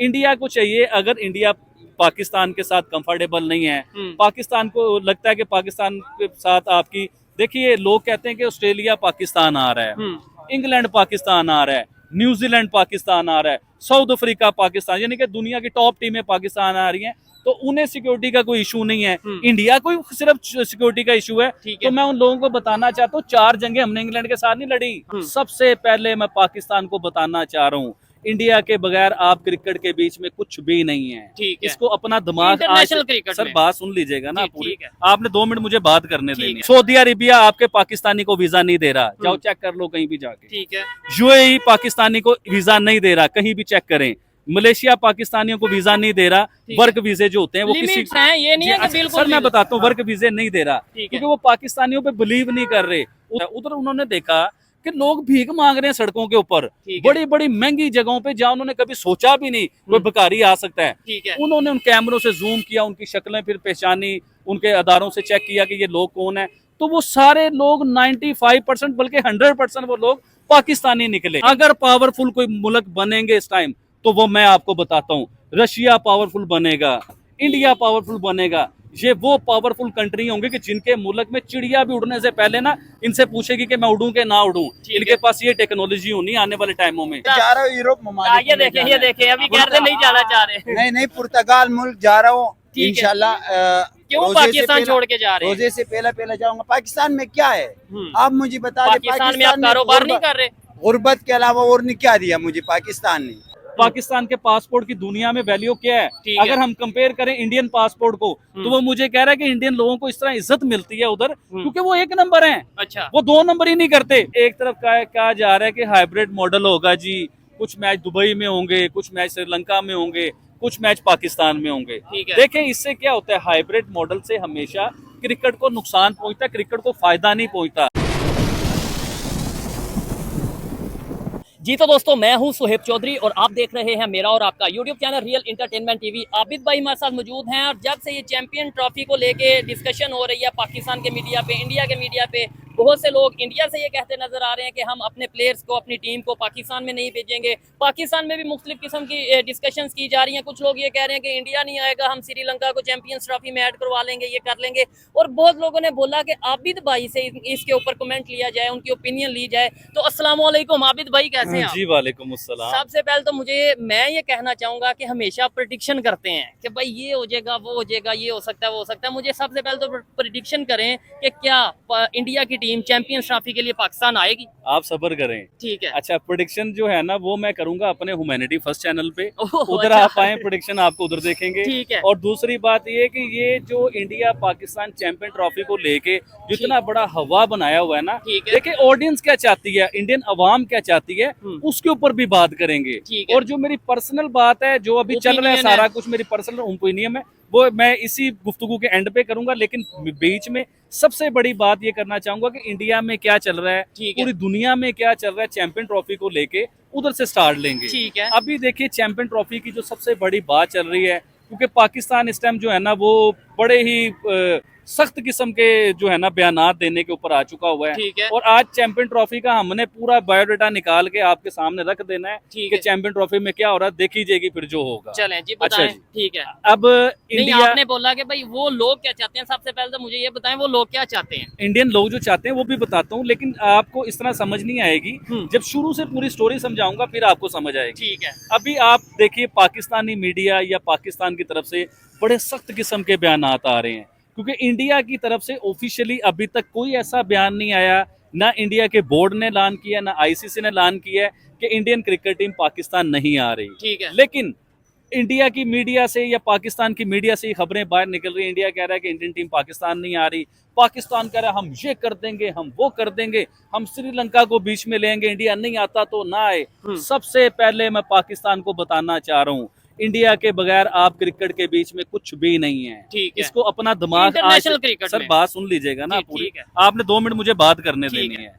India को चाहिए, अगर इंडिया पाकिस्तान के साथ कंफर्टेबल नहीं है, पाकिस्तान को लगता है कि पाकिस्तान के साथ आपकी, देखिए लोग कहते हैं कि ऑस्ट्रेलिया पाकिस्तान आ रहा है, इंग्लैंड पाकिस्तान आ रहा है, न्यूजीलैंड पाकिस्तान आ रहा है, साउथ अफ्रीका पाकिस्तान, यानी कि दुनिया की टॉप टीमें पाकिस्तान आ रही हैं, तो उन्हें सिक्योरिटी का कोई इशू नहीं है। इंडिया को सिर्फ सिक्योरिटी का इशू है। तो मैं उन लोगों को बताना चाहता हूँ, 4 जंगें हमने इंग्लैंड के साथ नहीं लड़ी। सबसे पहले मैं पाकिस्तान को बताना चाह रहा हूँ, इंडिया के बगैर आप क्रिकेट के बीच में कुछ भी नहीं है। इसको अपना दिमाग, सर बात सुन लीजिएगा ना पूरी, आपने 2 मिनट मुझे बात करने देनी। सऊदी अरेबिया आपके पाकिस्तानी को वीजा नहीं दे रहा, जाओ चेक कर लो कहीं भी जाके। ठीक है। यूएई पाकिस्तानी को वीजा नहीं दे रहा, कहीं भी चेक करें। मलेशिया पाकिस्तानियों को वीजा नहीं दे रहा, वर्क वीजे जो होते हैं वो किसी ये नहीं है कि बिल्कुल, सर मैं बताता हूँ, वर्क वीजे नहीं दे रहा क्योंकि वो पाकिस्तानियों पे बिलीव नहीं कर रहे। उधर उन्होंने देखा कि लोग भीख मांग रहे हैं सड़कों के ऊपर, बड़ी बड़ी महंगी जगहों पे जहाँ उन्होंने कभी सोचा भी नहीं कोई भिखारी आ सकता है। उन्होंने उन कैमरों से जूम किया, उनकी शक्लें फिर पहचानी, उनके अदारों से चेक किया कि ये लोग कौन है, तो वो सारे लोग 95% बल्कि 100% वो लोग पाकिस्तानी निकले। अगर पावरफुल कोई मुल्क बनेंगे इस टाइम, तो वो मैं आपको बताता हूँ, रशिया पावरफुल बनेगा, इंडिया पावरफुल बनेगा। ये वो पावरफुल कंट्री होंगे कि जिनके मुल्क में चिड़िया भी उड़ने से पहले ना इनसे पूछेगी कि मैं उड़ूं के ना उड़ूं। इनके पास ये टेक्नोलॉजी होनी आने वाले टाइमों में। जा रहा हूँ यूरोप ममालिक, ये देखे अभी कह रहे नहीं जाना चाह रहे। नहीं पुर्तगाल मुल्क जा रहा हूँ इंशाल्लाह। क्यों पाकिस्तान छोड़ के जा रहे हैं? रोजे से पहले जाऊंगा। पाकिस्तान में क्या है आप मुझे बता दें। पाकिस्तान में आप कारोबार नहीं कर रहे? गुर्बत के अलावा और नहीं क्या दिया मुझे पाकिस्तान ने। पाकिस्तान के पासपोर्ट की दुनिया में वैल्यू क्या है? अगर हम कंपेयर करें इंडियन पासपोर्ट को, तो वो मुझे कह रहा है कि इंडियन लोगों को इस तरह इज्जत मिलती है उधर क्योंकि वो 1 नंबर हैं। अच्छा, वो 2 नंबर ही नहीं करते। एक तरफ कहा जा रहा है कि हाइब्रिड मॉडल होगा जी, कुछ मैच दुबई में होंगे, कुछ मैच श्रीलंका में होंगे, कुछ मैच पाकिस्तान में होंगे। देखें इससे क्या होता है, हाइब्रिड मॉडल से हमेशा क्रिकेट को नुकसान पहुंचता है, क्रिकेट को फायदा नहीं पहुंचता। जी तो दोस्तों, मैं हूं सुहेब चौधरी और आप देख रहे हैं मेरा और आपका YouTube channel real entertainment TV. Abid भाई हमारे साथ मौजूद हैं और जब से ये चैंपियन ट्रॉफी को लेके डिस्कशन हो रही है पाकिस्तान के मीडिया पे, इंडिया के मीडिया पे, बहुत से लोग इंडिया से ये कहते नजर आ रहे हैं कि हम अपने प्लेयर्स को, अपनी टीम को पाकिस्तान में नहीं भेजेंगे। पाकिस्तान में भी मुख्तलिफ किस्म की डिस्कशंस की जा रही हैं। कुछ लोग ये कह रहे हैं कि इंडिया नहीं आएगा, हम श्रीलंका को चैंपियंस ट्रॉफी में ऐड करवा लेंगे, ये कर लेंगे। और बहुत लोगों ने बोला कि आबिद भाई से इसके ऊपर कमेंट लिया जाए, उनकी ओपिनियन ली जाए। तो अस्सलाम वालेकुम आबिद भाई, कैसे हैं आप? जी वालेकुम अस्सलाम। सबसे पहले तो मैं ये कहना चाहूंगा कि हमेशा प्रेडिक्शन करते हैं कि भाई ये हो जाएगा, वो हो जाएगा, ये हो सकता है, वो हो सकता है। मुझे सबसे पहले तो प्रेडिक्शन करें कि क्या इंडिया की टीम चैंपियंस ट्रॉफी के लिए पाकिस्तान आएगी? आप सब्र करें। ठीक है। अच्छा, प्रेडिक्शन जो है ना वो मैं करूंगा अपने ह्यूमैनिटी फर्स्ट चैनल पे, उधर आप आए, प्रेडिक्शन आपको उधर देखेंगे। ठीक है। और दूसरी बात ये कि ये जो इंडिया पाकिस्तान चैंपियन ट्रॉफी को लेके जितना बड़ा हवा बनाया हुआ है ना, देखिए ऑडियंस क्या चाहती है, इंडियन अवाम क्या चाहती है, उसके ऊपर भी बात करेंगे। और जो मेरी पर्सनल बात है, जो अभी चल रहा है, सारा कुछ मेरी पर्सनल ओपिनियन है, वो मैं इसी गुफ्तगू के एंड पे करूंगा। लेकिन बीच में सबसे बड़ी बात ये करना चाहूंगा कि इंडिया में क्या चल रहा है, पूरी दुनिया में क्या चल रहा है चैंपियन ट्रॉफी को लेके, उधर से स्टार्ट लेंगे। ठीक है। अभी देखिए चैंपियन ट्रॉफी की जो सबसे बड़ी बात चल रही है, क्योंकि पाकिस्तान इस टाइम जो है ना वो बड़े ही सख्त किस्म के जो है ना बयानात देने के ऊपर आ चुका हुआ है। और आज चैंपियन ट्रॉफी का हमने पूरा बायोडाटा निकाल के आपके सामने रख देना है कि चैंपियन ट्रॉफी में क्या हो रहा है, देखी जाएगी फिर जो होगा। चलें जी, बताएं। अच्छा जी। ठीक है। अब इंडिया, आपने बोला कि भाई वो लोग क्या चाहते हैं, सबसे पहले तो मुझे ये बताएं वो लोग क्या चाहते हैं। इंडियन लोग जो चाहते हैं वो भी बताता हूँ, लेकिन आपको इस तरह समझ नहीं आएगी, जब शुरू से पूरी स्टोरी समझाऊंगा फिर आपको समझ आएगी। ठीक है। अभी आप देखिए पाकिस्तानी मीडिया या पाकिस्तान की तरफ से बड़े सख्त किस्म के बयानात आ रहे हैं, क्योंकि इंडिया की तरफ से ऑफिशियली अभी तक कोई ऐसा बयान नहीं आया, ना इंडिया के बोर्ड ने ऐलान किया, ना आईसीसी ने ऐलान किया कि इंडियन क्रिकेट टीम पाकिस्तान नहीं आ रही। ठीक है। लेकिन इंडिया की मीडिया से या पाकिस्तान की मीडिया से खबरें बाहर निकल रही है। इंडिया कह रहा है कि इंडियन टीम पाकिस्तान नहीं आ रही, पाकिस्तान कह रहा है हम ये कर देंगे, हम वो कर देंगे, हम श्रीलंका को बीच में लेंगे, इंडिया नहीं आता तो ना आए। सबसे पहले मैं पाकिस्तान को बताना चाह रहा हूँ, इंडिया के बगैर आप क्रिकेट के बीच में कुछ भी नहीं है। इसको अपना दिमाग, सर बात सुन लीजिएगा ना पूरी, आपने 2 मिनट मुझे बात करने देनी है।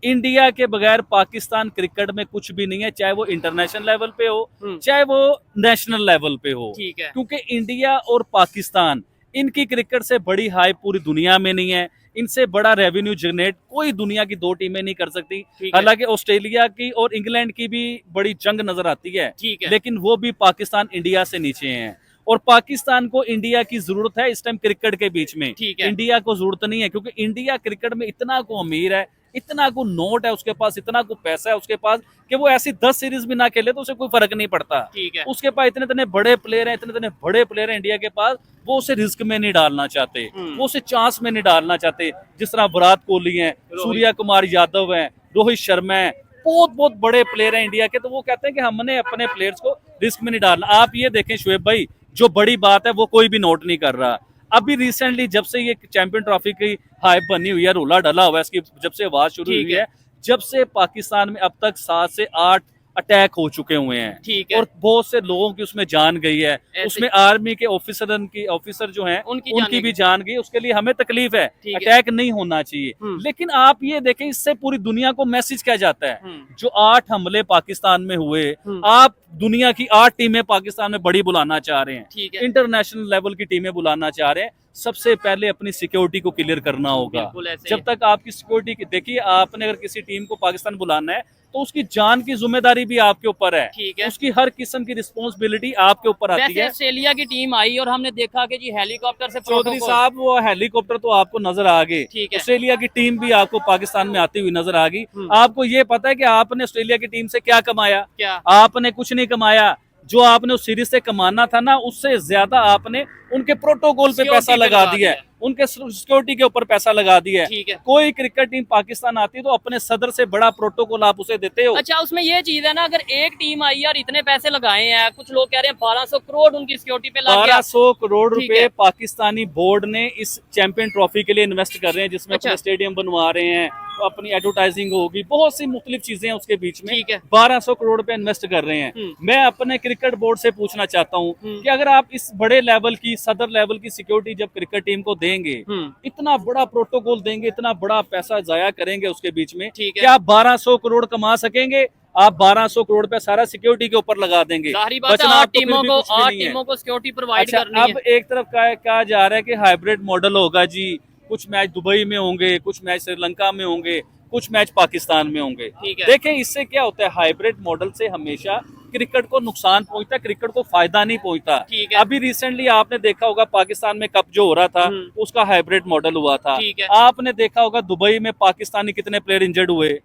इंडिया के बगैर पाकिस्तान क्रिकेट में कुछ भी नहीं है, चाहे वो इंटरनेशनल लेवल पे हो, चाहे वो नेशनल लेवल पे हो। क्योंकि इंडिया और पाकिस्तान, इनकी क्रिकेट से बड़ी हाइप पूरी दुनिया में नहीं है। इनसे बड़ा रेवेन्यू जनरेट कोई दुनिया की दो टीमें नहीं कर सकती। ठीक है। हालांकि ऑस्ट्रेलिया की और इंग्लैंड की भी बड़ी जंग नजर आती है, ठीक है। लेकिन वो भी पाकिस्तान इंडिया से नीचे हैं। और पाकिस्तान को इंडिया की जरूरत है इस टाइम क्रिकेट के बीच में, ठीक है। इंडिया को जरूरत नहीं है, क्योंकि इंडिया क्रिकेट में इतना को अमीर है, इतना को नोट है उसके पास, इतना को पैसा है उसके पास कि वो ऐसी 10 सीरीज भी ना खेले तो उसे कोई फर्क नहीं पड़ता। ठीक है। उसके पास इतने इतने बड़े प्लेयर हैं, इतने इतने बड़े प्लेयर हैं इंडिया के पास, वो उसे रिस्क में नहीं डालना चाहते, वो उसे चांस में नहीं डालना चाहते। जिस तरह विराट कोहली है, सूर्या कुमार यादव है, रोहित शर्मा है, बहुत बहुत बड़े प्लेयर हैं इंडिया के, तो वो कहते हैं कि हमने अपने प्लेयर्स को रिस्क में नहीं डालना। आप ये देखें शोएब भाई, जो बड़ी बात है वो कोई भी नोट नहीं कर रहा। अभी रिसेंटली जब से ये चैंपियन ट्रॉफी की हाइप बनी हुई है, रोला डला हुआ है इसकी, जब से आवाज शुरू हुई है, जब से पाकिस्तान में अब तक 7 से 8 अटैक हो चुके हुए हैं, ठीक है। और बहुत से लोगों की उसमें जान गई है, उसमें आर्मी के ऑफिसर जो हैं उनकी भी जान गई। उसके लिए हमें तकलीफ है, अटैक नहीं होना चाहिए। लेकिन आप ये देखें, इससे पूरी दुनिया को मैसेज क्या जाता है, जो 8 हमले पाकिस्तान में हुए, आप दुनिया की 8 टीमें पाकिस्तान में बड़ी बुलाना चाह रहे हैं, इंटरनेशनल लेवल की टीमें बुलाना चाह रहे हैं। सबसे पहले अपनी सिक्योरिटी को क्लियर करना होगा। जब तक आपकी सिक्योरिटी, देखिए आपने अगर किसी टीम को पाकिस्तान बुलाना है तो उसकी जान की जिम्मेदारी भी आपके ऊपर है, उसकी हर किस्म की रिस्पॉन्सिबिलिटी आपके ऊपर आती है। ऑस्ट्रेलिया की टीम आई और हमने देखा कि जी हेलीकॉप्टर से चौधरी साहब, वो हेलीकॉप्टर तो आपको नजर आ गए, ऑस्ट्रेलिया की टीम भी आपको पाकिस्तान में आती हुई नजर आ गई। आपको ये पता है कि आपने ऑस्ट्रेलिया की टीम से क्या कमाया? आपने कुछ नहीं कमाया। जो आपने उस सीरीज से कमाना था ना, उससे ज्यादा आपने उनके प्रोटोकॉल पे पैसा लगा दिया है, उनके सिक्योरिटी के ऊपर पैसा लगा दिया है। कोई क्रिकेट टीम पाकिस्तान आती है तो अपने सदर से बड़ा प्रोटोकॉल आप उसे देते हो। अच्छा, उसमें ये चीज है ना, अगर एक टीम आई और इतने पैसे लगाए हैं, कुछ लोग कह रहे हैं 1200 करोड़ उनकी सिक्योरिटी पे लग गया। 1200 करोड़ रुपए पाकिस्तानी बोर्ड ने इस चैंपियन ट्रॉफी के लिए इन्वेस्ट कर रहे हैं, जिसमें अपने स्टेडियम बनवा रहे हैं, अपनी एडवर्टाइजिंग होगी, बहुत सी मुख्तलिफ चीजें हैं उसके बीच में। 1200 करोड़ रुपए इन्वेस्ट कर रहे हैं। मैं अपने क्रिकेट बोर्ड से पूछना चाहता हूँ कि अगर आप इस बड़े लेवल की, सदर लेवल की सिक्योरिटी जब क्रिकेट टीम को देंगे, इतना बड़ा प्रोटोकॉल देंगे, इतना बड़ा पैसा जाया करेंगे उसके बीच में, क्या आप 1200 करोड़ कमा सकेंगे? आप 1200 करोड़ पे सारा सिक्योरिटी के ऊपर लगा देंगे। 8 टीमों को सिक्योरिटी प्रोवाइड करनी है। अब एक तरफ कहा जा रहा है कि हाइब्रिड मॉडल होगा जी, कुछ मैच दुबई में होंगे, कुछ मैच श्रीलंका में होंगे, कुछ मैच पाकिस्तान में होंगे। देखें इससे क्या होता है, हाइब्रिड मॉडल से हमेशा क्रिकेट को नुकसान पहुंचता है, क्रिकेट को फायदा नहीं पहुंचता। अभी रिसेंटली आपने देखा होगा पाकिस्तान में कप जो हो रहा था उसका हाइब्रिड मॉडल हुआ था। आपने देखा होगा दुबई में पाकिस्तानी कितने प्लेयर इंजर्ड हुए,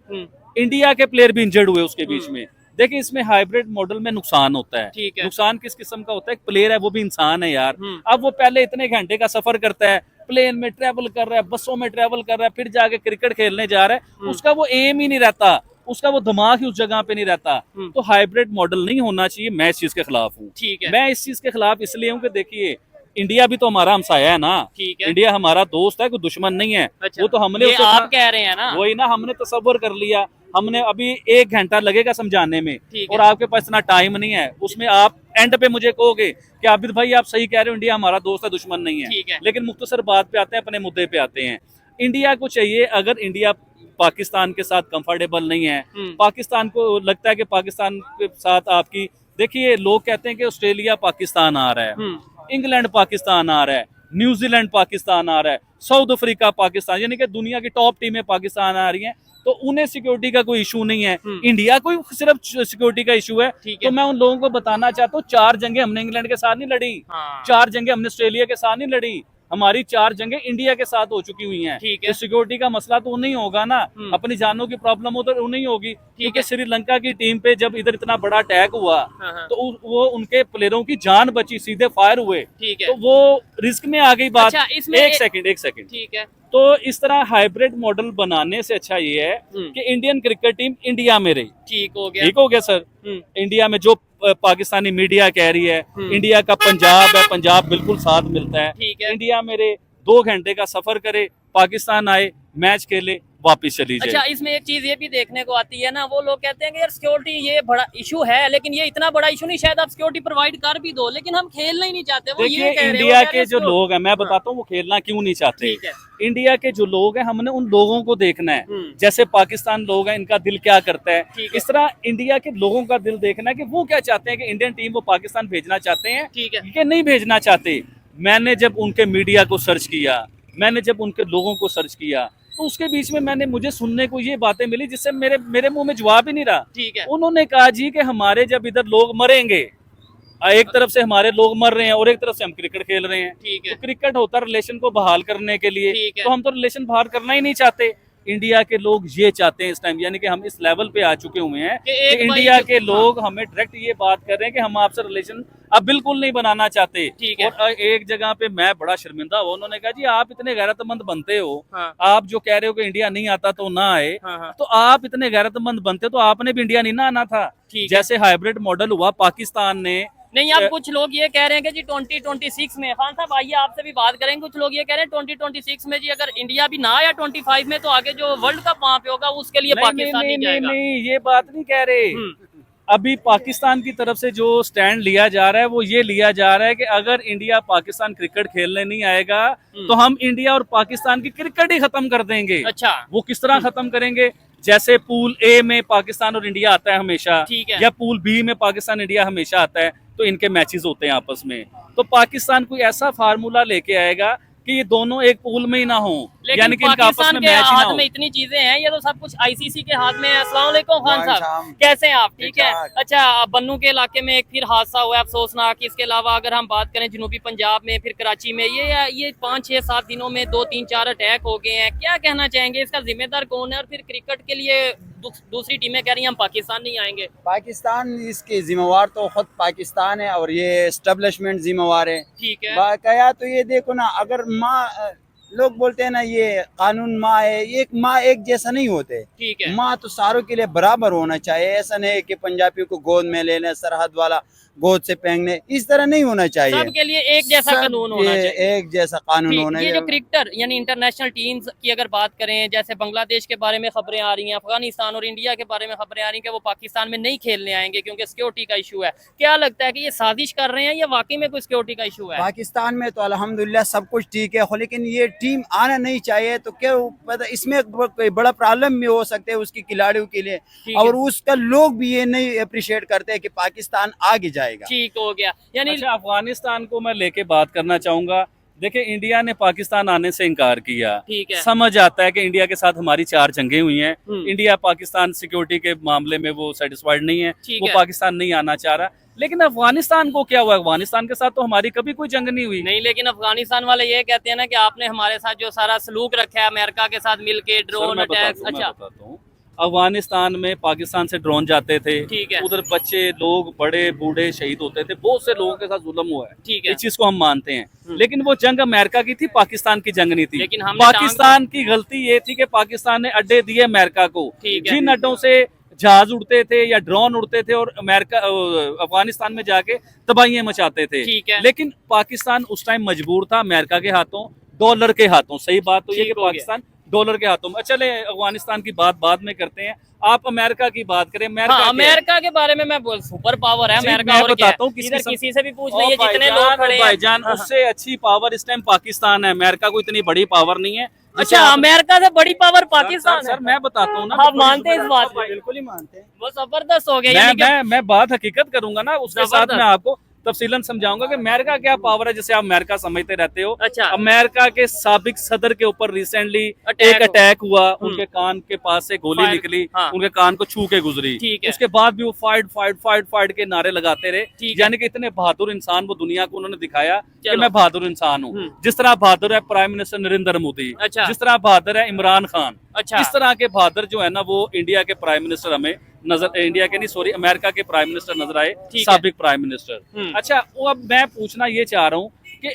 इंडिया के प्लेयर भी इंजर्ड हुए उसके बीच में। देखिए इसमें हाइब्रिड मॉडल में नुकसान होता है। नुकसान किस किस्म का होता है? प्लेयर है वो भी इंसान है यार। अब वो पहले इतने घंटे का सफर करता है, प्लेन में ट्रेवल कर रहा है, बसों में ट्रेवल कर रहा है, फिर जाके क्रिकेट खेलने जा रहा है, उसका वो एम ही नहीं रहता, उसका वो दिमाग ही उस जगह पे नहीं रहता। तो हाइब्रिड मॉडल नहीं होना चाहिए। मैं इस चीज के खिलाफ हूँ। मैं इस चीज के खिलाफ इसलिए हूँ कि देखिए इंडिया भी तो हमारा हमसाया है ना, इंडिया हमारा दोस्त है, कोई दुश्मन नहीं है। वो तो हमने आप कह रहे हैं ना, वही ना, हमने तसव्वुर कर लिया, हमने अभी 1 घंटा लगेगा समझाने में, और आपके पास इतना टाइम नहीं है। उसमें आप एंड पे मुझे कहोगे कि आबिद भाई आप सही कह रहे हो, इंडिया हमारा दोस्त है, दुश्मन नहीं है। लेकिन मुख्तसर बात पे आते हैं, अपने मुद्दे पे आते हैं। इंडिया को चाहिए, अगर इंडिया पाकिस्तान के साथ कंफर्टेबल नहीं है, पाकिस्तान को लगता है कि पाकिस्तान के साथ आपकी, देखिए लोग कहते हैं कि ऑस्ट्रेलिया पाकिस्तान आ रहा है, इंग्लैंड पाकिस्तान आ रहा है, न्यूजीलैंड पाकिस्तान आ रहा है, साउथ अफ्रीका पाकिस्तान, यानी कि दुनिया की टॉप टीमें पाकिस्तान आ रही हैं, तो उन्हें सिक्योरिटी का कोई इशू नहीं है। इंडिया को सिर्फ सिक्योरिटी का इशू है। तो मैं उन लोगों को बताना चाहता हूँ, 4 जंगें हमने इंग्लैंड के साथ नहीं लड़ी, 4 जंगें हमने ऑस्ट्रेलिया के साथ नहीं लड़ी, हमारी 4 जंगें इंडिया के साथ हो चुकी हुई हैं। तो सिक्योरिटी का मसला तो नहीं होगा ना, अपनी जानों की प्रॉब्लम हो तो नहीं होगी। क्योंकि श्रीलंका की टीम पे जब इधर इतना बड़ा अटैक हुआ तो वो उनके प्लेयरों की जान बची, सीधे फायर हुए, तो वो रिस्क में आ गई बात। एक सेकंड ठीक है। तो इस तरह हाइब्रिड मॉडल बनाने से अच्छा ये है कि इंडियन क्रिकेट टीम इंडिया में रही। ठीक हो गया सर। इंडिया में जो पाकिस्तानी मीडिया कह रही है, इंडिया का पंजाब है, पंजाब बिल्कुल साथ मिलता है। इंडिया मेरे 2 घंटे का सफर करे, पाकिस्तान आए, मैच खेले, वापिस चली जाए। अच्छा, इसमें एक चीज ये भी देखने को आती है ना, वो लोग कहते हैं कि यार सिक्योरिटी ये बड़ा इशू है, लेकिन ये इतना बड़ा इशू नहीं, शायद आप सिक्योरिटी प्रोवाइड कर भी दो, लेकिन हम खेलना ही नहीं चाहते। वो ये कह रहे हैं, इंडिया के जो लोग हैं, मैं बताता हूँ वो खेलना क्यों नहीं चाहते। इंडिया के जो लोग हैं, हमने उन लोगों को देखना है, जैसे पाकिस्तान लोग हैं, इनका दिल क्या करता है, इस तरह इंडिया के लोगों का दिल देखना है कि वो क्या चाहते हैं, कि इंडियन टीम वो पाकिस्तान भेजना चाहते हैं कि नहीं भेजना चाहते। मैंने जब उनके मीडिया को सर्च किया, मैंने जब उनके लोगों को सर्च किया तो उसके बीच में मुझे सुनने को ये बातें मिली जिससे मेरे मुंह में जवाब ही नहीं रहा। ठीक है। उन्होंने कहा जी कि हमारे जब इधर लोग मरेंगे, एक तरफ से हमारे लोग मर रहे हैं और एक तरफ से हम क्रिकेट खेल रहे हैं। ठीक है। तो क्रिकेट होता रिलेशन को बहाल करने के लिए, ठीक है। तो हम तो रिलेशन बहाल करना ही नहीं चाहते। इंडिया के लोग ये चाहते हैं इस टाइम, यानी कि हम इस लेवल पे आ चुके हुए हैं कि कि इंडिया के लोग हमें डायरेक्ट ये बात कर रहे हैं कि हम आपसे रिलेशन अब बिल्कुल नहीं बनाना चाहते। ठीक है। और एक जगह पे मैं बड़ा शर्मिंदा हुआ, उन्होंने कहा जी आप इतने गैरतमंद बनते हो, हाँ। आप जो कह रहे हो कि इंडिया नहीं आता तो ना आए, हाँ। तो आप इतने गैरतमंद बनते तो आपने भी इंडिया नहीं ना आना था। ठीक है। जैसे हाइब्रिड मॉडल हुआ पाकिस्तान ने, नहीं, अब कुछ लोग ये कह रहे हैं कि जी 2026 में, खान साहब आइए आपसे भी बात करेंगे। कुछ लोग ये कह रहे हैं 2026 में जी अगर इंडिया भी ना आया 25 में, तो आगे जो वर्ल्ड कप वहाँ पे होगा उसके लिए पाकिस्तान नहीं जाएगा। नहीं, ये बात नहीं कह रहे। अभी पाकिस्तान की तरफ से जो स्टैंड लिया जा रहा है वो ये लिया जा रहा है कि अगर इंडिया पाकिस्तान क्रिकेट खेलने नहीं आएगा तो हम इंडिया और पाकिस्तान की क्रिकेट ही खत्म कर देंगे। अच्छा, वो किस तरह खत्म करेंगे? जैसे पूल ए में पाकिस्तान और इंडिया आता है हमेशा, ठीक है। या पूल बी में पाकिस्तान इंडिया हमेशा आता है, तो इनके मैचेस होते हैं आपस में। तो पाकिस्तान कोई ऐसा फार्मूला लेके आएगा कि ये दोनों एक पूल में ही ना हो, यानी कि इनका आपस पाकिस्तान में के मैच ही ना हाथ हो। में इतनी चीजें हैं, ये तो सब कुछ आईसीसी के हाथ में है। अस्सलाम वालेकुम खान साहब, कैसे हैं आप? ठीक है। अच्छा, बन्नू के इलाके में एक फिर हादसा हुआ है अफसोसनाक। इसके अलावा अगर हम बात करें जनूबी पंजाब में, फिर कराची में, ये 5-6-7 दिनों में 2-3-4 अटैक हो गए हैं। क्या कहना चाहेंगे, इसका जिम्मेदार कौन है? और फिर क्रिकेट के लिए दूसरी टीमें कह रही हैं हम पाकिस्तान नहीं आएंगे। पाकिस्तान इसके जिम्मेवार तो खुद पाकिस्तान है और ये एस्टेब्लिशमेंट जिम्मेवार है। ठीक है। बाकाया तो ये देखो ना, अगर माँ, लोग बोलते हैं ना ये कानून माँ है, एक माँ एक जैसा नहीं होते। ठीक है। माँ तो सारों के लिए बराबर होना चाहिए। ऐसा नहीं है कि पंजाबी को गोद में लेने, सरहद वाला गोद से फेंकने, इस तरह नहीं होना चाहिए। सबके लिए एक जैसा कानून होना चाहिए, एक जैसा कानून होना ये जो चाहिए। क्रिकेटर यानी इंटरनेशनल टीम्स की अगर बात करें, जैसे बांग्लादेश के बारे में खबरें आ रही हैं, अफगानिस्तान और इंडिया के बारे में खबरें आ रही हैं कि वो पाकिस्तान में नहीं खेलने आएंगे क्योंकि सिक्योरिटी का इशू है। क्या लगता है कि ये साजिश कर रहे हैं या वाकई में कोई सिक्योरिटी का इशू है? पाकिस्तान में तो अल्हम्दुलिल्लाह सब कुछ ठीक है, लेकिन ये टीम आना नहीं चाहिए। तो क्या पता, इसमें कोई बड़ा प्रॉब्लम भी हो सकते हैं उसकी खिलाड़ियों के लिए, और उसका लोग भी ये नहीं अप्रिशिएट करते कि पाकिस्तान आगे जाएगा। ठीक हो गया। यानी अच्छा, अफगानिस्तान को मैं लेके बात करना चाहूंगा। देखिए, इंडिया ने पाकिस्तान आने से इनकार किया। ठीक है। समझ आता है कि इंडिया के साथ हमारी 4 जंगें हुई हैं। इंडिया पाकिस्तान सिक्योरिटी के मामले में वो सेटिस्फाइड नहीं है, वो पाकिस्तान नहीं आना चाह रहा। लेकिन अफगानिस्तान को क्या हुआ? अफगानिस्तान के साथ तो हमारी कभी कोई जंग नहीं हुई। नहीं, लेकिन अफगानिस्तान वाले ये कहते हैं ना कि आपने हमारे साथ जो सारा सलूक रखा है अमेरिका के साथ मिलके, ड्रोन अटैक। अच्छा, अफगानिस्तान में पाकिस्तान से ड्रोन जाते थे, ठीक है। उधर बच्चे लोग बड़े बूढ़े शहीद होते थे, बहुत से लोगों के साथ जुल्म हुआ है। ठीक है। इस चीज को हम मानते हैं, लेकिन वो जंग अमेरिका की थी, पाकिस्तान की जंग नहीं थी। लेकिन हमने पाकिस्तान की गलती ये थी कि पाकिस्तान ने अड्डे दिए अमेरिका को। जिन अड्डों से जहाज उड़ते थे या ड्रोन उड़ते थे और अमेरिका अफगानिस्तान में जाके तबाहियां मचाते थे। लेकिन पाकिस्तान उस टाइम मजबूर था अमेरिका के हाथों, डॉलर के हाथों। सही बात तो ये कि पाकिस्तान डॉलर के हाथों में। चले, अफगानिस्तान की बात बाद में करते हैं, आप अमेरिका की बात करें। अमेरिका के बारे में मैं बोल, सुपर पावर है अमेरिका। मैं बताता हूँ, किसी से भी पूछ लीजिए, जितने लोग खड़े हैं। भाईजान, उससे अच्छी पावर इस टाइम पाकिस्तान है। अमेरिका को इतनी बड़ी पावर नहीं है। अच्छा, अमेरिका से बड़ी पावर पाकिस्तान है। सर मैं बताता हूँ ना, आप मानते हैं इस बात को? बिल्कुल ही मानते हैं। वो जबरदस्त हो गया। मैं बात हकीकत करूंगा ना, उसके साथ मैं आपको तफसीलन समझाऊंगा कि अमेरिका क्या पावर है जिसे आप अमेरिका समझते रहते हो। अच्छा। अमेरिका के साबिक सदर के ऊपर रिसेंटली एक अटैक हुआ, उनके कान के पास से गोली निकली, उनके कान को छू के गुजरी। उसके बाद भी वो फाइट फाइट फाइट फाइट के नारे लगाते रहे, यानी कि इतने बहादुर इंसान वो दुनिया को उन्होंने दिखाया कि मैं बहादुर इंसान हूँ। जिस तरह बहादुर है प्राइम मिनिस्टर नरेंद्र मोदी, जिस तरह बहादुर है इमरान खान, इस तरह के बहादुर जो है ना वो इंडिया के प्राइम मिनिस्टर हमें नजर, इंडिया के नहीं सॉरी अमेरिका के प्राइम मिनिस्टर नजर आए, साबिक प्राइम मिनिस्टर। अच्छा, वो अब मैं पूछना ये चाह रहा हूँ कि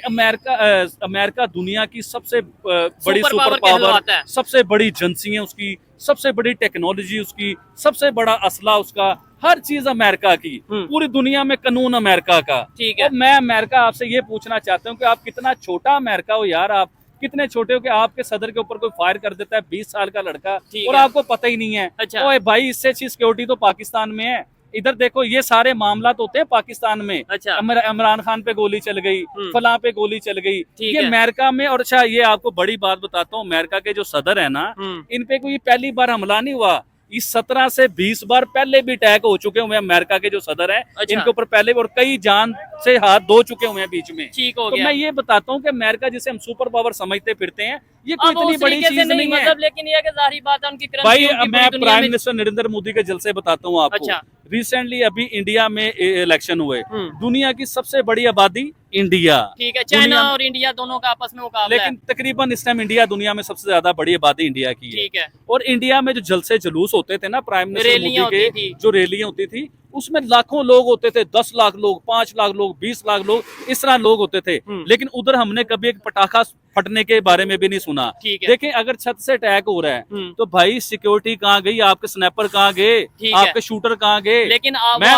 अमेरिका दुनिया की सबसे बड़ी सुपर पावर, सबसे बड़ी एजेंसी है उसकी, सबसे बड़ी टेक्नोलॉजी उसकी, सबसे बड़ा असला उसका, हर चीज अमेरिका की, पूरी दुनिया में कानून अमेरिका का। ठीक है। मैं अमेरिका आपसे ये पूछना चाहता हूँ कि आप कितना छोटा अमेरिका हो यार, आप कितने छोटे हो कि आपके सदर के ऊपर कोई फायर कर देता है 20 साल का लड़का और आपको पता ही नहीं है। अच्छा। ओए भाई, इससे अच्छी सिक्योरिटी तो पाकिस्तान में है। इधर देखो, ये सारे मामला तो होते हैं पाकिस्तान में। अच्छा। इमरान खान पे गोली चल गई, फलां पे गोली चल गई, ये अमेरिका में। और अच्छा, ये आपको बड़ी बात बताता हूँ, अमेरिका के जो सदर है ना, इन पे कोई पहली बार हमला नहीं हुआ। इस 17 से 20 बार पहले भी अटैक हो चुके हुए हैं अमेरिका के जो सदर हैं, अच्छा। इनके ऊपर पहले भी, और कई जान से हाथ धो चुके हुए हैं बीच में। ठीक हो तो गया। मैं ये बताता हूँ कि अमेरिका जिसे हम सुपर पावर समझते फिरते हैं, ये कोई अब इतनी उस बड़ी तरीके से चीज नहीं है मतलब, लेकिन ये कि जाहिर बात है उनकी currency भाई। उनकी मैं पूरी दुनिया प्राइम में। मिनिस्टर नरेंद्र मोदी के जलसे बताता हूँ आपको। अच्छा। रिसेंटली अभी इंडिया में इलेक्शन हुए, दुनिया की सबसे बड़ी आबादी इंडिया, ठीक है, चाइना दुनिया- और इंडिया दोनों का आपस में मुकाबला लेकिन तकरीबन इस टाइम इंडिया दुनिया में सबसे ज्यादा बड़ी आबादी इंडिया की है। है। ठीक है। और इंडिया में जो जलसे जुलूस होते थे ना प्राइम मिनिस्टर रैलियां मोदी के, होती थी। जो रैलियां होती थी, उसमें लाखों लोग होते थे, 10 लाख लोग, 5 लाख लोग, 20 लाख लोग, इस तरह लोग होते थे। लेकिन उधर हमने कभी एक पटाखा फटने के बारे में भी नहीं सुना। ठीक है। देखें, अगर छत से अटैक हो रहा है तो भाई सिक्योरिटी कहाँ गई, आपके स्नैपर कहाँ गए, ठीक है। आपके शूटर कहाँ गए? लेकिन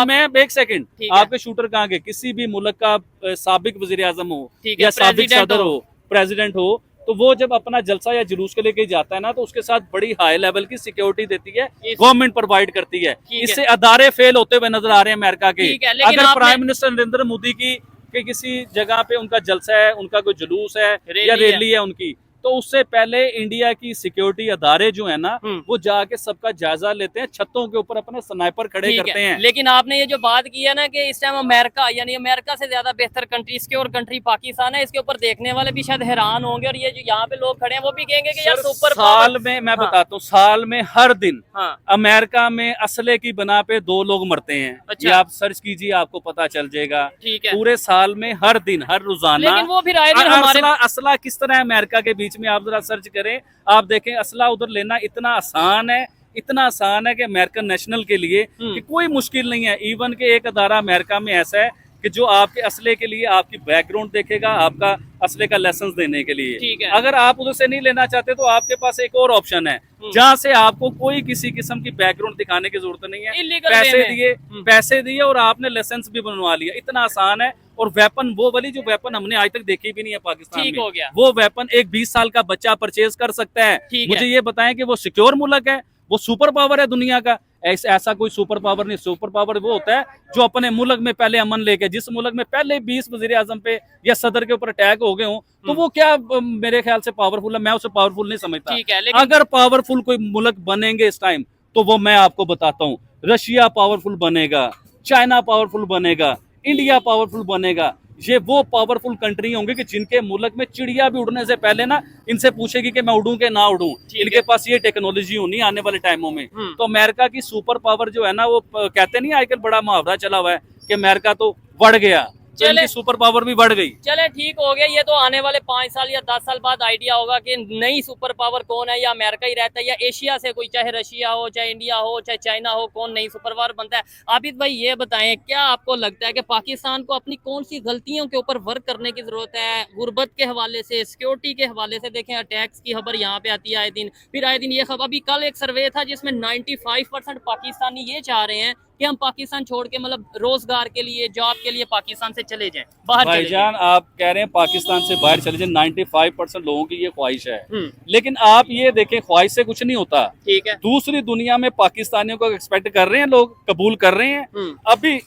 मैं एक सेकंड, ठीक है। आपके शूटर कहाँ गए? किसी भी मुल्क का साबिक वजीर आजम हो ठीक है, या साबिक प्रेसिडेंट सदर हो। हो, प्रेसिडेंट हो, तो वो जब अपना जलसा या जुलूस के लेके जाता है ना, तो उसके साथ बड़ी हाई लेवल की सिक्योरिटी देती है, गवर्नमेंट प्रोवाइड करती है। इससे अदारे फेल होते हुए नजर आ रहे हैं अमेरिका के। ठीक है, लेकिन अगर आपने- प्राइम मिनिस्टर नरेंद्र मोदी की कि किसी जगह पे उनका जलसा है, उनका कोई जुलूस है या रैली है उनकी, तो उससे पहले इंडिया की सिक्योरिटी अदारे जो है ना, वो जाके सबका जायजा लेते हैं, छतों के ऊपर अपने स्नाइपर खड़े करते हैं। लेकिन आपने ये जो बात की है ना कि इस टाइम अमेरिका, यानी अमेरिका से ज्यादा बेहतर कंट्री इसके और कंट्री पाकिस्तान है, इसके ऊपर देखने वाले भी शायद हैरान होंगे, और ये जो यहाँ पे लोग खड़े हैं वो भी कहेंगे कि यार सुपर साल में मैं बताता हूँ, साल में हर दिन हाँ। अमेरिका में असले की बना पे 2 लोग मरते हैं। अच्छा। ये आप सर्च कीजिए, आपको पता चल जाएगा। ठीक है। पूरे साल में हर दिन, हर रोजाना। लेकिन वो फिर आए दिन हमारे असला किस तरह है अमेरिका के बीच में, आप जरा सर्च करें, आप देखें असला उधर लेना इतना आसान है, इतना आसान है कि अमेरिकन नेशनल के लिए कि कोई मुश्किल नहीं है। इवन के एक अदारा अमेरिका में ऐसा है कि जो आपके असले के लिए आपकी बैकग्राउंड देखेगा, आपका असले का लाइसेंस देने के लिए। ठीक है। अगर आप उधर से नहीं लेना चाहते तो आपके पास एक और ऑप्शन है, जहाँ से आपको कोई किसी किस्म की बैकग्राउंड दिखाने की जरूरत नहीं है। Illegal पैसे way में। दिए, पैसे दिए और आपने लाइसेंस भी बनवा लिया, इतना आसान है। और वेपन, वो वाली जो वेपन हमने आज तक देखी भी नहीं है पाकिस्तान ठीक में, हो गया। वो वेपन एक 20 साल का बच्चा परचेज कर सकता है। ठीक मुझे है। ये बताएं कि वो सिक्योर मुल्क है, वो सुपर पावर है दुनिया का? ऐसा कोई सुपर पावर नहीं। सुपर पावर वो होता है जो अपने मुल्क में पहले अमन लेके, जिस मुल्क में पहले 20 वजीर आजम पे या सदर के ऊपर अटैक हो गए हो, तो वो क्या मेरे ख्याल से पावरफुल है? मैं उसे पावरफुल नहीं समझता। ठीक है, लेकिन अगर पावरफुल कोई मुल्क बनेंगे इस टाइम, तो वो मैं आपको बताता हूँ, रशिया पावरफुल बनेगा, चाइना पावरफुल बनेगा, इंडिया पावरफुल बनेगा। ये वो पावरफुल कंट्री होंगी कि जिनके मुल्क में चिड़िया भी उड़ने से पहले ना इनसे पूछेगी कि मैं उड़ूं कि ना उड़ूं। इनके पास ये टेक्नोलॉजी होनी आने वाले टाइमों में। तो अमेरिका की सुपर पावर जो है ना, वो कहते नहीं, आजकल बड़ा मुहावरा चला हुआ है कि अमेरिका तो बढ़ गया, तो इनकी सुपर पावर भी बढ़ गई। चले ठीक हो गया, ये तो आने वाले 5 साल या 10 साल बाद आइडिया होगा कि नई सुपर पावर कौन है, या अमेरिका ही रहता है या एशिया से कोई, चाहे रशिया हो, चाहे इंडिया हो, चाहे चाइना हो, कौन नई सुपर पावर बनता है। आबिद भाई ये बताएं, क्या आपको लगता है कि पाकिस्तान को अपनी कौन सी गलतियों के ऊपर वर्क करने की जरूरत है? गुर्बत के हवाले से, सिक्योरिटी के हवाले से, देखें अटैक्स की खबर यहाँ पे आती है आए दिन, फिर आए दिन ये खबर। अभी कल एक सर्वे था जिसमें 95% पाकिस्तानी ये चाह रहे हैं कि हम पाकिस्तान छोड़ के, मतलब रोजगार के लिए, जॉब के लिए पाकिस्तान से चले जाएं, बाहर चले जाएं। भाईजान आप कह रहे हैं पाकिस्तान से बाहर चले जाए, 95% लोगों की ये ख्वाहिश है। लेकिन आप ये देखें, ख्वाहिश से कुछ नहीं होता। ठीक है। दूसरी दुनिया में पाकिस्तानियों को एक्सपेक्ट कर रहे हैं, लोग कबूल कर रहे हैं। अभी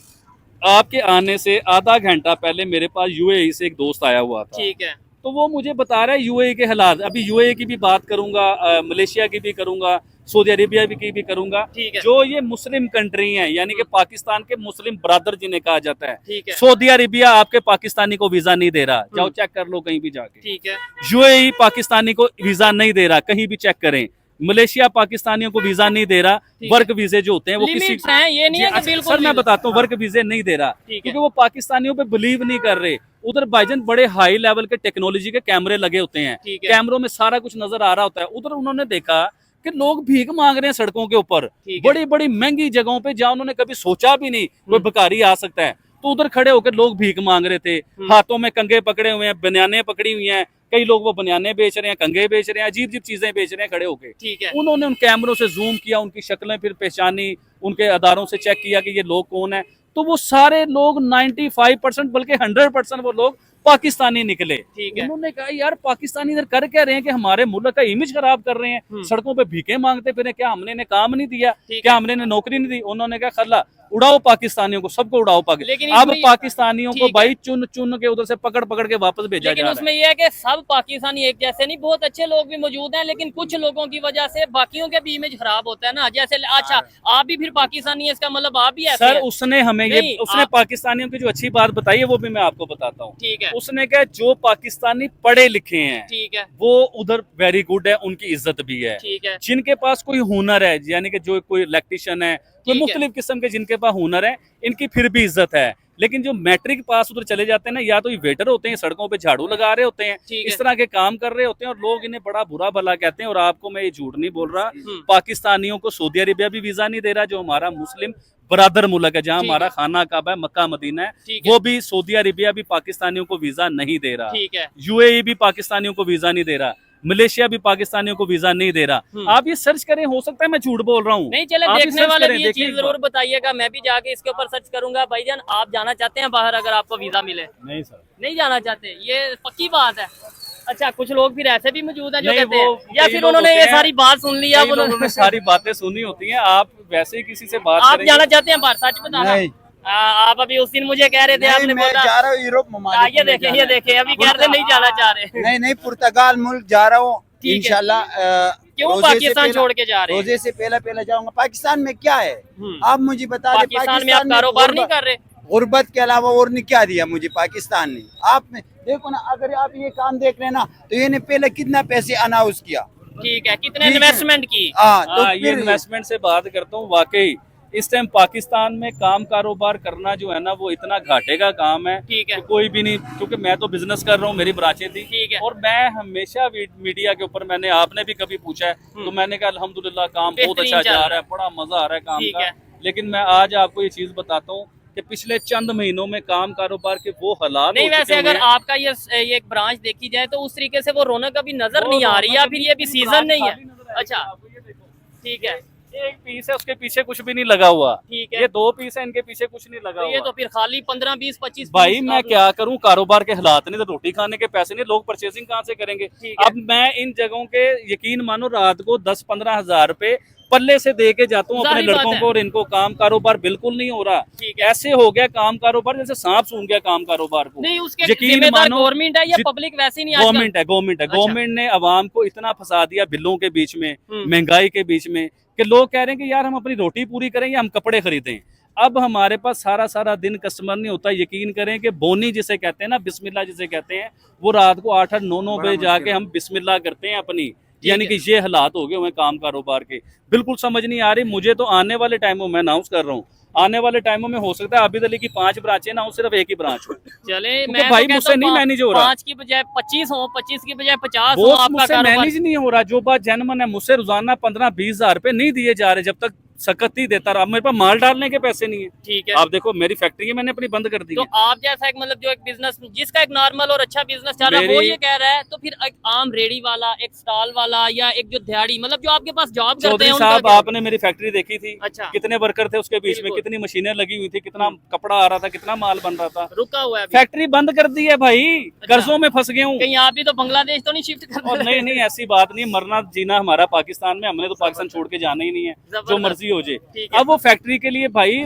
आपके आने से आधा घंटा पहले मेरे पास यूएई से एक दोस्त आया हुआ था। ठीक है। तो वो मुझे बता रहा है यूएई के हालात। अभी यूएई की भी बात करूंगा, मलेशिया की भी करूंगा, सऊदी अरेबिया की भी करूंगा। ठीक है। जो ये मुस्लिम कंट्री हैं, यानी कि पाकिस्तान के मुस्लिम ब्रदर जिन्हें कहा जाता है। ठीक है। सऊदी अरेबिया आपके पाकिस्तानी को वीजा नहीं दे रहा, जाओ चेक कर लो कहीं भी जाके। ठीक है। यूएई पाकिस्तानी को वीजा नहीं दे रहा, कहीं भी चेक करें। मलेशिया पाकिस्तानियों को वीजा नहीं दे रहा। वर्क वीजे जो होते हैं वो किसी लिमिट्स हैं, ये नहीं है कि बिल्कुल सर मैं बताता हूँ, वर्क वीजे नहीं दे रहा क्योंकि वो पाकिस्तानियों पे बिलीव नहीं कर रहे। उधर भाईजान बड़े हाई लेवल के टेक्नोलॉजी के कैमरे लगे होते हैं, कैमरों में सारा कुछ नजर आ रहा होता है। उधर उन्होंने देखा कि लोग भीख मांग रहे हैं सड़कों के ऊपर, बड़ी बड़ी महंगी जगहों पे जहाँ उन्होंने कभी सोचा भी नहीं कोई भिखारी आ सकता है। तो उधर खड़े होकर लोग भीख मांग रहे थे, हाथों में कंगे पकड़े हुए हैं, बनियानें पकड़ी हुई हैं, कई लोग वो बनियानें बेच रहे हैं, कंगे बेच रहे हैं, अजीब अजीब चीजें बेच रहे हैं खड़े होके। ठीक है। उन्होंने उन कैमरों से जूम किया, उनकी शक्लें फिर पहचानी, उनके अदारों से चेक किया कि ये लोग कौन है। तो वो सारे लोग 95% बल्कि 100% वो लोग पाकिस्तानी निकले। उन्होंने कहा यार पाकिस्तानी इधर कर क्या रहे हैं कि हमारे मुल्क का इमेज खराब कर रहे हैं, सड़कों पे भीखे मांगते फिर, क्या हमने इन्हें काम नहीं दिया, क्या हमने इन्हें नौकरी नहीं दी? उन्होंने कहा खल्ला उड़ाओ पाकिस्तानियों को, सबको उड़ाओ लेकिन अब इसमें- पाकिस्तानियों को ठीक है। भाई चुन चुन के उधर से पकड़ पकड़ के वापस भेजा लेकिन जा उसमें रहा है। यह है कि सब पाकिस्तानी एक जैसे नहीं, बहुत अच्छे लोग भी मौजूद हैं, लेकिन कुछ लोगों की वजह से बाकियों के भी इमेज खराब होता है ना। जैसे अच्छा, आप भी फिर पाकिस्तानी है, इसका मतलब आप भी ऐसे सर हैं? उसने हमें ये नहीं, उसने पाकिस्तानियों की जो अच्छी बात बताई है वो भी मैं आपको बताता हूँ। ठीक है, उसने कहा जो पाकिस्तानी पढ़े लिखे हैं ठीक है, वो उधर वेरी गुड है, उनकी इज्जत भी है। ठीक है, जिनके पास कोई हुनर है, यानी कि जो कोई इलेक्ट्रिशियन है, कोई ठीक है। मुख्तलिफ किस्म के जिनके पास हुनर है, इनकी फिर भी इज्जत है। लेकिन जो मैट्रिक पास उधर चले जाते हैं ना, या तो ये वेटर होते हैं, सड़कों पे झाड़ू लगा रहे होते हैं, ठीक है। इस तरह के काम कर रहे होते हैं, और लोग इन्हें बड़ा बुरा भला कहते हैं। और आपको मैं ये झूठ नहीं बोल रहा, पाकिस्तानियों को सऊदी अरेबिया भी वीजा नहीं दे रहा, जो हमारा मुस्लिम बरादर मुल्क है, जहाँ ठीक हमारा है। खाना काबा है, मक्का मदीना है, ठीक है। वो भी सऊदी अरेबिया भी पाकिस्तानियों को वीजा नहीं दे रहा। ठीक है, यूएई भी पाकिस्तानियों को वीजा नहीं दे रहा, मलेशिया भी पाकिस्तानियों को वीजा नहीं दे रहा। आप ये सर्च करें, हो सकता है मैं झूठ बोल रहा हूँ। नहीं चले, आप ये देखने सर्च वाले करें, भी ये देखिए चीज एक जरूर बार। बताइएगा, मैं भी जाके इसके ऊपर सर्च करूंगा। भाईजान, आप जाना चाहते हैं बाहर अगर आपको वीजा मिले? नहीं सर, नहीं जाना चाहते, ये पक्की बात है। अच्छा, कुछ लोग फिर ऐसे भी मौजूद हैं जो नहीं, कहते हैं, वो या कई फिर लोग उन्होंने होते ये हैं, सारी बात सुन लिया, कई लोगों ने सारी बातें सुनी होती हैं। आप वैसे ही किसी से बात आप करेंगे। जाना चाहते हैं बाहर? सच बताना। नहीं। आप अभी उस दिन मुझे कह रहे थे, नहीं, आपने मैं बोला जा रहा हूँ यूरोप ममालिक ये में देखें, जाना ये है। देखें, अभी कह रहे नहीं जाना चाह रहे। नहीं नहीं, पुर्तगाल मुल्क जा रहा हूँ ठीक है। इंशाल्लाह। क्यों रोजे से पाकिस्तान पहला- छोड़ के जा रहे हैं? रोजे से पहला जाऊंगा। पाकिस्तान में क्या है, आप मुझे बता दें। पाकिस्तान में आप कारोबार नहीं कर रहे? गुर्बत के अलावा और ने क्या दिया मुझे पाकिस्तान ने? आप देखो ना, अगर आप ये काम देख रहे हैं ना, तो ये ने पहले कितना पैसे अनाउंस किया। ठीक है, कितने ठीक है। इन्वेस्टमेंट की? हाँ, तो हाँ, ये फिर इन्वेस्टमेंट से बात करता हूँ। वाकई इस टाइम पाकिस्तान में काम कारोबार करना जो है ना, वो इतना घाटे का काम है ठीक है। कि कोई भी नहीं, क्योंकि मैं तो बिजनेस कर रहा हूँ, मेरी ब्रांचें थी। ठीक है। और मैं हमेशा मीडिया के ऊपर, मैंने आपने भी कभी पूछा है तो मैंने कहा अल्हम्दुलिल्लाह काम बहुत बेहतरीन अच्छा चल जा रहा रहा है, बड़ा मजा आ रहा है काम ठीक का। है। लेकिन मैं आज आपको ये चीज बताता हूँ कि पिछले चंद महीनों में काम कारोबार के वो हालात नहीं, हो चुके वैसे हुए अगर हैं। आपका ये एक ब्रांच देखी जाए तो उस तरीके से वो रौनक अभी नजर वो नहीं आ रही, या रौनक फिर ये भी अभी सीजन ब्रांच नहीं है? खाली नजर आएगी अच्छा, आपको, ये देखो। ठीक है, एक पीस है, उसके पीछे कुछ भी नहीं लगा हुआ। ठीक है। ये 2 पीस है, इनके पीछे कुछ नहीं लगा तो ये हुआ। तो फिर खाली 15, 20, 25 भाई पीस मैं आप- क्या करूं, कारोबार के हालात नहीं, तो रोटी खाने के पैसे नहीं, लोग परचेसिंग कहाँ से करेंगे? ठीक है। अब मैं इन जगहों के, यकीन मानो, रात को 10-15 हजार रुपए पल्ले से दे के जाता हूँ अपने जाहिर बात लड़कों है। को, और इनको काम कारोबार बिल्कुल नहीं हो रहा। ठीक है। ऐसे हो गया काम कारोबार जैसे सांप सूंघ गया काम कारोबार को। नहीं, उसके यकीन जिम्मेदार मानो, गवर्नमेंट है या पब्लिक वैसे ही नहीं? आजकल गवर्नमेंट है, गवर्नमेंट है। अच्छा। गवर्नमेंट ने अवाम को इतना फंसा दिया बिलों के बीच में, हम्म। महंगाई के बीच में, कि लोग कह रहे हैं कि यार हम अपनी रोटी पूरी करें या हम कपड़े खरीदें। अब हमारे पास सारा सारा दिन कस्टमर नहीं होता। यकीन करें कि बोनी जिसे कहते हैं ना, बिस्मिल्लाह जिसे कहते हैं, वो रात को 8-9 बजे जाके हम बिस्मिल्लाह करते हैं अपनी। यानी कि ये हालात हो गए हुए काम कारोबार के, बिल्कुल समझ नहीं आ रही मुझे। तो आने वाले टाइमों में अनाउंस कर रहा हूँ, आने वाले टाइमों में हो सकता है आबिद अली की 5 ब्रांचें ना हो, सिर्फ एक ही ब्रांच हो। चले, क्योंकि मैं भाई तो मुझसे नहीं मैनेज हो रहा। 5 की बजाय 25 हो, 25 की बजाय 50 हो, वो आपका मुझसे कारोबार। मैनेज नहीं हो रहा। जो बात जेनमन है, मुझसे रोजाना 15-20 हजार रुपए नहीं दिए जा रहे, जब तक सकत ही देता रहा। मेरे पास माल डालने के पैसे नहीं है। ठीक है। आप देखो, मेरी फैक्ट्री है, मैंने अपनी बंद कर दी तो है। आप जैसा एक मतलब जो एक बिजनेस, जिसका एक नॉर्मल और अच्छा बिजनेस चल रहा है, वो मेरी- ये कह रहा है, तो फिर एक आम रेडी वाला, एक स्टॉल वाला, या एक जो दिहाड़ी, मतलब जो आपके पास जॉब करते चौधरी हैं साहब, उनका क्या? आपने मेरी फैक्ट्री देखी थी, अच्छा। कितने वर्कर थे उसके बीच में, बिल्कुल। कितनी मशीनें लगी हुई थी, कितना कपड़ा आ रहा था, कितना माल बन रहा था। रुका हुआ है अभी। फैक्ट्री बंद कर दी है भाई, कर्जों में फंस गया हूँ। कहीं आप भी तो बांग्लादेश तो नहीं शिफ्ट कर और नहीं नहीं, ऐसी बात नहीं, मरना जीना हमारा पाकिस्तान में, हमने तो पाकिस्तान छोड़ के जाना ही नहीं है, जो जबरदस्त। मर्जी हो जाए। ठीक है। अब वो फैक्ट्री के लिए भाई,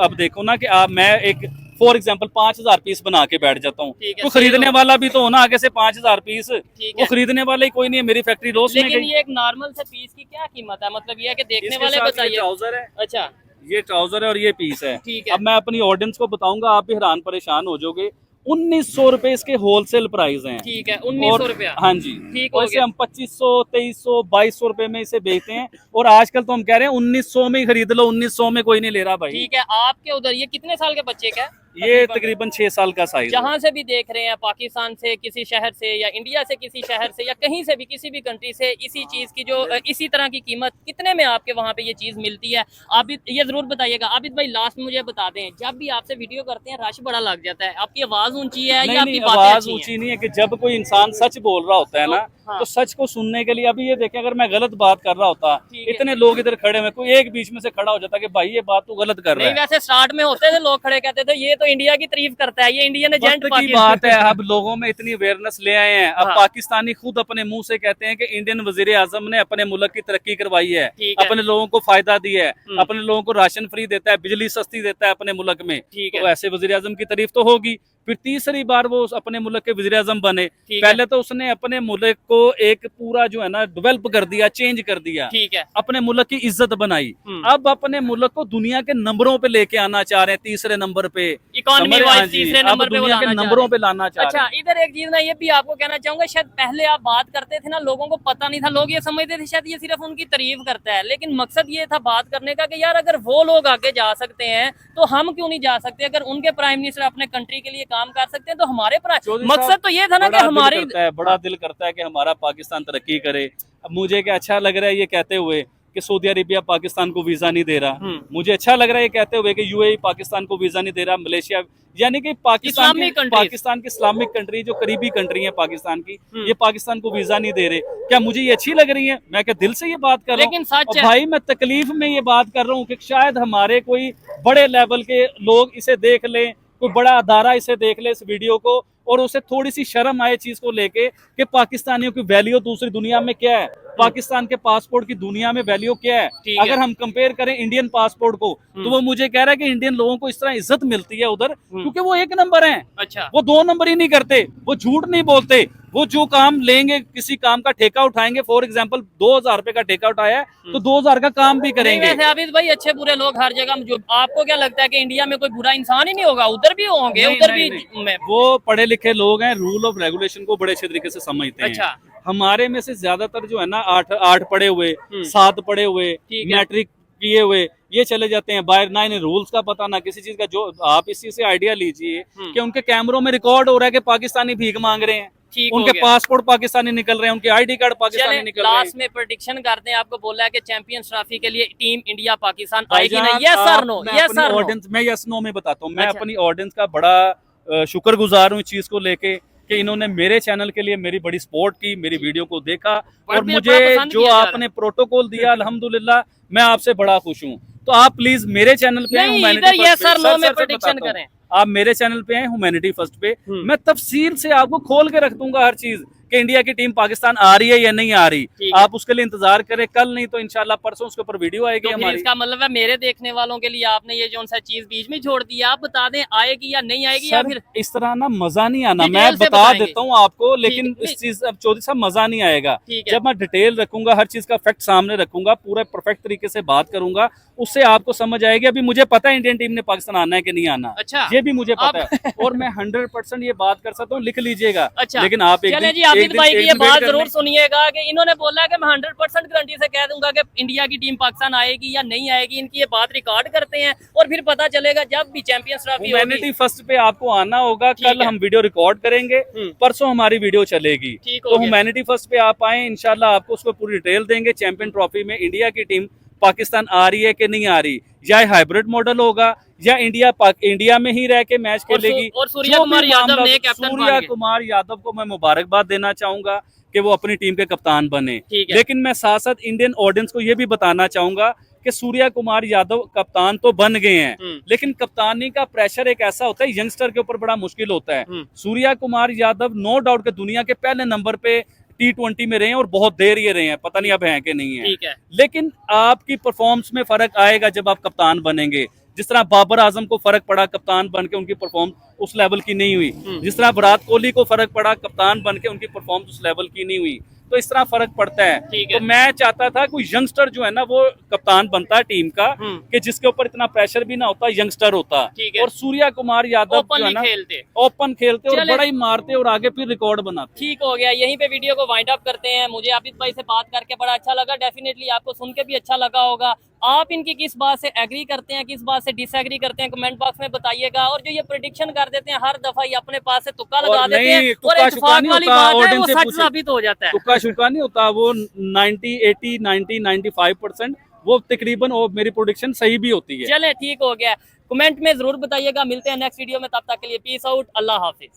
अब देखो ना कि मैं एक फॉर एग्जांपल 5000 पीस बना के बैठ जाता हूँ, ठीक है, तो सही खरीदने हो। वाला भी तो होना आगे से 5000 पीस, ठीक वो है। खरीदने वाला ही कोई नहीं है। मेरी फैक्ट्री लॉस में लेकिन गई। ये एक नॉर्मल से पीस की क्या कीमत है? मतलब ये है कि देखने इसके वाले साथ ये बताइए। ट्राउजर है, अच्छा, ये ट्राउजर है और ये पीस है। ठीक है। अब मैं अपनी ऑडियंस को बताऊंगा, आप भी हैरान परेशान हो जाओगे। 1900 रुपए इसके होलसेल प्राइस हैं। ठीक है, 1900 रुपया। हाँ जी। ठीक हो और इसे गया। हम 2500, 2300, 2200 रुपए में इसे बेचते हैं। और आजकल तो हम कह रहे हैं 1900 में ही खरीद लो, 1900 में कोई नहीं ले रहा भाई। ठीक है, आपके उधर ये कितने साल के बच्चे का है? ये तकरीबन 6 साल का साइज है। जहाँ से भी देख रहे हैं, पाकिस्तान से किसी शहर से, या इंडिया से किसी शहर से, या कहीं से भी, किसी भी कंट्री से, इसी चीज की जो इसी तरह की कीमत कितने में आपके वहाँ पे ये चीज मिलती है? आप ये जरूर बताइएगा। आबिद भाई, लास्ट में मुझे बता दें, जब भी आपसे वीडियो करते हैं रश बड़ा लग जाता है, आपकी आवाज ऊंची है नहीं या नहीं, आपकी बातें आवाज अच्छी ऊंची हैं? नहीं है, कि जब कोई इंसान सच बोल रहा होता है ना, हाँ। तो सच को सुनने के लिए अभी ये देखें, अगर मैं गलत बात कर रहा होता, ठीक है। इतने लोग इधर खड़े हुए, कोई एक बीच में से खड़ा हो जाता कि भाई ये बात तो गलत कर रहा नहीं, है। वैसे स्टार्ट में होते थे लोग खड़े कहते थे ये तो इंडिया की तारीफ करता है, ये इंडियन एजेंट वक्त की बात है, अब लोगों में इतनी अवेयरनेस ले आए हैं। अब हाँ। पाकिस्तानी खुद अपने मुंह से कहते हैं कि इंडियन वजीर आजम ने अपने मुल्क की तरक्की करवाई है, ठीक है। अपने लोगों को फायदा दिया है, अपने लोगों को राशन फ्री देता है, बिजली सस्ती देता है अपने मुल्क में। ठीक तो है। ऐसे वजीर आजम की तारीफ तो होगी। फिर तीसरी बार वो अपने मुल्क के वजीर आजम बने, ठीक है। पहले तो उसने अपने मुल्क को एक पूरा जो है ना डेवलप कर दिया, चेंज कर दिया, ठीक है। अपने मुल्क की इज्जत बनाई। अब अपने मुल्क को दुनिया के नंबरों पे लेके आना चाह रहे हैं, तीसरे नंबर पे, इकोनॉमी समझ- हाँ वाइज जी, तीसरे अब नंबर पे वो दुनिया के लाना चाह नंबरों रहे पे हैं। लाना चाह रहे अच्छा, हैं। इधर एक चीज मैं ये भी आपको कहना चाहूंगा, शायद पहले आप बात करते थे ना, लोगों को पता नहीं था, लोग ये समझते थे शायद ये सिर्फ उनकी तारीफ करता है, लेकिन मकसद ये था बात करने का कि यार अगर वो लोग आगे जा सकते हैं तो हम क्यों नहीं जा सकते। अगर उनके प्राइम मिनिस्टर अपने कंट्री के लिए काम कर सकते हैं तो हमारे चौधरी मकसद साहब, तो ये था ना कि बड़ा दिल हमारी करता है, बड़ा दिल करता है कि हमारा पाकिस्तान तरक्की करे। अब मुझे क्या अच्छा लग रहा है ये कहते हुए कि सऊदी अरेबिया पाकिस्तान को वीजा नहीं दे रहा, मुझे अच्छा लग रहा है ये कहते हुए कि यूएई पाकिस्तान को वीजा नहीं दे रहा, मलेशिया, यानी कि पाकिस्तान इस्लामिक की countries। पाकिस्तान की इस्लामिक कंट्री जो करीबी कंट्री है पाकिस्तान की, ये पाकिस्तान को वीजा नहीं दे रहे। क्या मुझे ये अच्छी लग रही है? मैं क्या दिल से ये बात कर रहा लेकिन हूँ? सच और है। भाई मैं तकलीफ में ये बात कर रहा हूँ कि शायद हमारे कोई बड़े लेवल के लोग इसे देख लें, कोई बड़ा अदारा इसे देख ले इस वीडियो को, और उसे थोड़ी सी शर्म आए चीज को लेके कि पाकिस्तानियों की वैल्यू दूसरी दुनिया में क्या है, पाकिस्तान के पासपोर्ट की दुनिया में वैल्यू क्या है। ठीक है। अगर हम कंपेयर करें इंडियन पासपोर्ट को, तो वो मुझे कह रहा है कि इंडियन लोगों को इस तरह इज्जत मिलती है उधर क्योंकि वो एक नंबर हैं, अच्छा वो दो नंबर ही नहीं करते, वो झूठ नहीं बोलते, वो जो काम लेंगे, किसी काम का ठेका उठाएंगे, फॉर एग्जांपल 2000 रुपए का ठेका उठाया है तो 2000 का काम भी नहीं, करेंगे। वैसे आबिद भाई अच्छे बुरे लोग हर जगह, जो आपको क्या लगता है कि इंडिया में कोई बुरा इंसान ही नहीं होगा? उधर भी होंगे, नहीं, उधर नहीं, भी नहीं। वो पढ़े लिखे लोग हैं, रूल ऑफ रेगुलेशन को बड़े अच्छे तरीके से समझते हैं। अच्छा। हमारे में से ज्यादातर जो है ना 8 पढ़े हुए, 7 पढ़े हुए, ठीक है। मैट्रिक किए हुए, ये चले जाते हैं बाहर, ना इन्हें रूल्स का पता ना किसी चीज का। जो आप इस चीज से आइडिया लीजिए कि उनके कैमरों में रिकॉर्ड हो रहा है कि पाकिस्तानी भीख मांग रहे हैं, ठीक हो उनके गया। पासपोर्ट पाकिस्तानी निकल रहे हैं, उनके आईडी कार्ड पाकिस्तानी चले निकल रहे हैं। लास्ट में प्रेडिक्शन करते हैं, आपको बोला है कि चैंपियंस ट्रॉफी के लिए टीम इंडिया पाकिस्तान आएगी भाईजान, नहीं? यस सर नो, मैं यस अपनी सर नो। ऑडियंस, मैं यस नो में बताता हूँ, मैं अच्छा। अपनी ऑडियंस का बड़ा शुक्रगुजार हूँ इस चीज को लेके कि इन्होंने मेरे चैनल के लिए मेरी बड़ी सपोर्ट की, मेरी वीडियो को देखा और बड़ा मुझे पसंद जो किया जा रहा है। आपने प्रोटोकॉल दिया अल्हम्दुलिल्लाह मैं आपसे बड़ा खुश हूँ। तो आप प्लीज मेरे चैनल पे नहीं, Humanity इधर First yes पे- or no में सर prediction बताता हूँ। करें। आप मेरे चैनल पे हैं ह्यूमैनिटी फर्स्ट पे, मैं तफसील से आपको खोल के रख दूंगा हर चीज कि इंडिया की टीम पाकिस्तान आ रही है या नहीं आ रही। ठीक है। आप उसके लिए इंतजार करें, कल नहीं तो इंशाल्लाह परसों उसके ऊपर वीडियो आएगी तो फिर हमारी। इसका मतलब है मेरे देखने वालों के लिए आपने ये जो सा चीज बीच में छोड़ दिया, आप बता दें आएगी या नहीं आएगी, या सर फिर इस तरह ना मजा नहीं आना, डिटेल मैं से बता बताएंगे। देता हूँ आपको, लेकिन ठीक, इस चीज अब चौधरी साहब मजा नहीं आएगा। ठीक है। जब मैं डिटेल रखूंगा, हर चीज का फैक्ट सामने रखूंगा, पूरे परफेक्ट तरीके से बात करूंगा, उससे आपको समझ आएगी। अभी मुझे पता है इंडियन टीम ने पाकिस्तान आना है कि नहीं आना, अच्छा। ये भी मुझे पता है और मैं 100% ये बात कर सकता हूँ, लिख लीजिएगा। अच्छा। लेकिन आप एक चले दिन- जी, एक आबिद दिन- भाई एक की दिन ये वेट बात कर जरूर लें। सुनिएगा कि इन्होंने बोला कि मैं 100% गारंटी से कह दूंगा कि इंडिया की टीम पाकिस्तान आएगी या नहीं आएगी। इनकी ये बात रिकॉर्ड करते हैं और फिर पता चलेगा जब भी चैंपियंस ट्रॉफी होगी। ह्यूमैनिटी फर्स्ट पे आपको आना होगा, ठीक कल है। हम वीडियो रिकॉर्ड करेंगे, परसों हमारी वीडियो चलेगी। ठीक हो तो गया। ह्यूमैनिटी फर्स्ट पे आप आए, इंशाल्लाह आपको उसको पूरी डिटेल देंगे। चैंपियन ट्रॉफी में इंडिया की टीम पाकिस्तान आ रही है कि नहीं आ रही, या हाइब्रिड मॉडल होगा या इंडिया में ही रह के मैच खेलेगी। और सूर्या जो कुमार भी यादव मामला- ने कैप्टन बन सूर्या गए। कुमार यादव को मैं मुबारकबाद देना चाहूंगा कि वो अपनी टीम के कप्तान बने। ठीक है। लेकिन मैं साथ साथ इंडियन ऑडियंस को ये भी बताना चाहूंगा कि सूर्या कुमार यादव कप्तान तो बन गए हैं, लेकिन कप्तानी का प्रेशर एक ऐसा होता है यंगस्टर के ऊपर बड़ा मुश्किल होता है। सूर्या कुमार यादव नो डाउट के दुनिया के पहले नंबर पे T20 में रहे हैं और बहुत देर ये रहे हैं, पता नहीं अब हैं कि नहीं है। ठीक है। लेकिन आपकी परफॉर्मेंस में फर्क आएगा जब आप कप्तान बनेंगे। जिस तरह बाबर आजम को फर्क पड़ा कप्तान बन के, उनकी परफॉर्मेंस उस लेवल की नहीं हुई। जिस तरह विराट कोहली को फर्क पड़ा कप्तान बन के, उनकी परफॉर्मेंस उस लेवल की नहीं हुई। तो इस तरह फर्क पड़ता है। ठीक है। तो मैं चाहता था कोई यंगस्टर जो है ना वो कप्तान बनता है टीम का, कि जिसके ऊपर इतना प्रेशर भी ना होता, यंगस्टर होता। ठीक है। और सूर्या कुमार यादव जो ओपनली है ना खेलते, ओपन खेलते और चले। बड़ा ही मारते और आगे फिर रिकॉर्ड बनाते। ठीक हो गया। यहीं पे वीडियो को वाइंड अप करते हैं। मुझे आबिद भाई से बात करके बड़ा अच्छा लगा, डेफिनेटली आपको सुन के भी अच्छा लगा होगा। आप इनकी किस बात से एग्री करते हैं, किस बात से डिसएग्री करते हैं, कमेंट बॉक्स में बताइएगा। और जो ये प्रेडिक्शन कर देते हैं हर दफा ये अपने पास से तुक्का लगा देते हैं, और तुक्का शुक्का इत्तेफाक नहीं वाली होता, बात है ऑडियंस वो से सच पूछे। साबित हो जाता है। तुक्का शुक्का नहीं होता, वो 90, 80, 90, 95% वो तकरीबन वो मेरी प्रोडिक्शन सही भी होती है। चले ठीक हो गया। कमेंट में जरूर बताइएगा। मिलते हैं नेक्स्ट वीडियो में, तब तक के लिए पीस आउट, अल्लाह हाफिज।